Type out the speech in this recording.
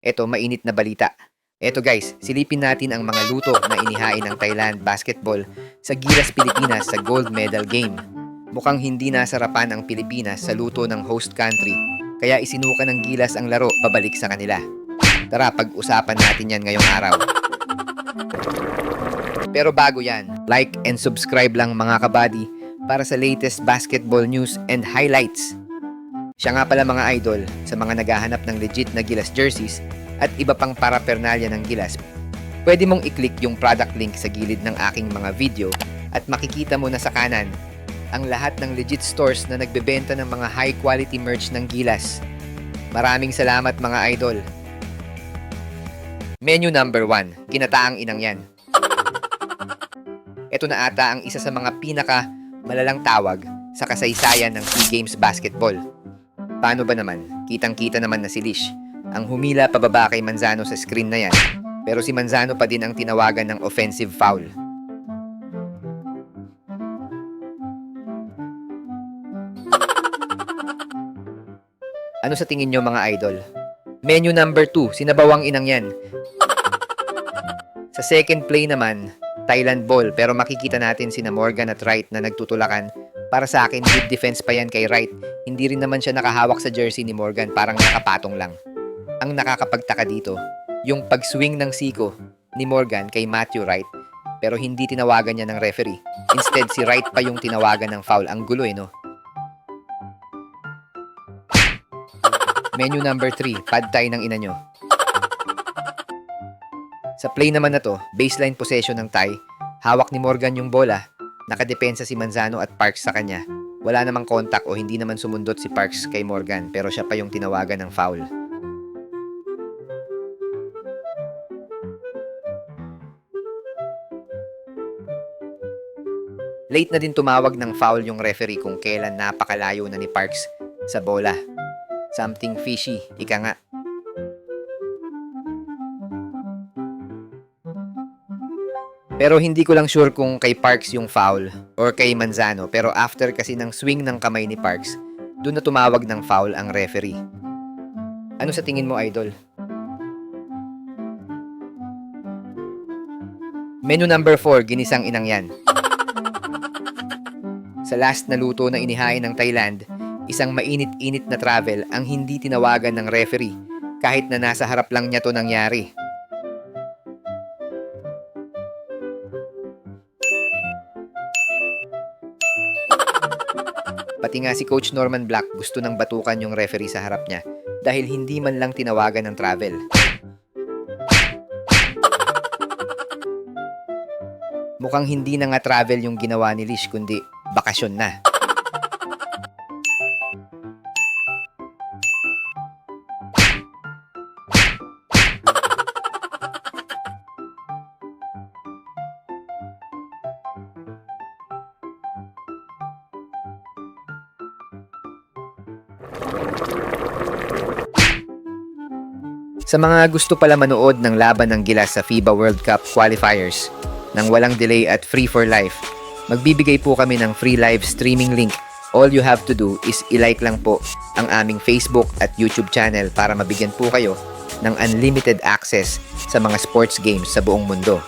Eto, mainit na balita. Eto guys, silipin natin ang mga luto na inihain ng Thailand basketball sa Gilas Pilipinas sa gold medal game. Mukhang hindi nasarapan ang Pilipinas sa luto ng host country, kaya isinuka ng Gilas ang laro pabalik sa kanila. Tara, pag-usapan natin yan ngayong araw. Pero bago yan, like and subscribe lang mga kabady para sa latest basketball news and highlights. Siya nga pala mga idol, sa mga naghahanap ng legit na Gilas jerseys at iba pang paraphernalia ng Gilas, pwede mong i-click yung product link sa gilid ng aking mga video at makikita mo na sa kanan ang lahat ng legit stores na nagbebenta ng mga high quality merch ng Gilas. Maraming salamat mga idol. Menu number 1, kinataang inang yan. Ito na ata ang isa sa mga pinaka malalang tawag sa kasaysayan ng SEA Games basketball. Paano ba naman? Kitang-kita naman na si Lish ang humila pababa kay Manzano sa screen na yan, pero si Manzano pa din ang tinawagan ng offensive foul. Ano sa tingin nyo mga idol? Menu number 2, sinabawang inang yan. Sa second play naman, Thailand ball, pero makikita natin sina Morgan at Wright na nagtutulakan. Para sa akin, good defense pa yan kay Wright. Hindi rin naman siya nakahawak sa jersey ni Morgan, parang nakapatong lang. Ang nakakapagtaka dito, yung pag-swing ng siko ni Morgan kay Matthew Wright, pero hindi tinawagan niya ng referee. Instead, si Wright pa yung tinawagan ng foul. Ang gulo no? Menu number 3, pad thai ng ina nyo. Sa play naman na to, baseline possession ng Thai, hawak ni Morgan yung bola, nakadepensa si Manzano at Parks sa kanya. Wala namang contact o hindi naman sumundot si Parks kay Morgan, pero siya pa yung tinawagan ng foul. Late na din tumawag ng foul yung referee kung kailan napakalayo na ni Parks sa bola. Something fishy, ika nga. Pero hindi ko lang sure kung kay Parks yung foul or kay Manzano. Pero after kasi ng swing ng kamay ni Parks, doon na tumawag ng foul ang referee. Ano sa tingin mo, idol? Menu number 4, ginisang inang yan. Sa last na luto na inihain ng Thailand, isang mainit-init na travel ang hindi tinawagan ng referee kahit na nasa harap lang niya to nangyari. Pati nga si Coach Norman Black gusto nang batukan yung referee sa harap niya dahil hindi man lang tinawagan ng travel. Mukhang hindi na nga travel yung ginawa ni Lish kundi bakasyon na. Sa mga gusto pala manood ng laban ng Gilas sa FIBA World Cup qualifiers nang walang delay at free for life, magbibigay po kami ng free live streaming link. All you have to do is i-like lang po ang aming Facebook at YouTube channel para mabigyan po kayo ng unlimited access sa mga sports games sa buong mundo.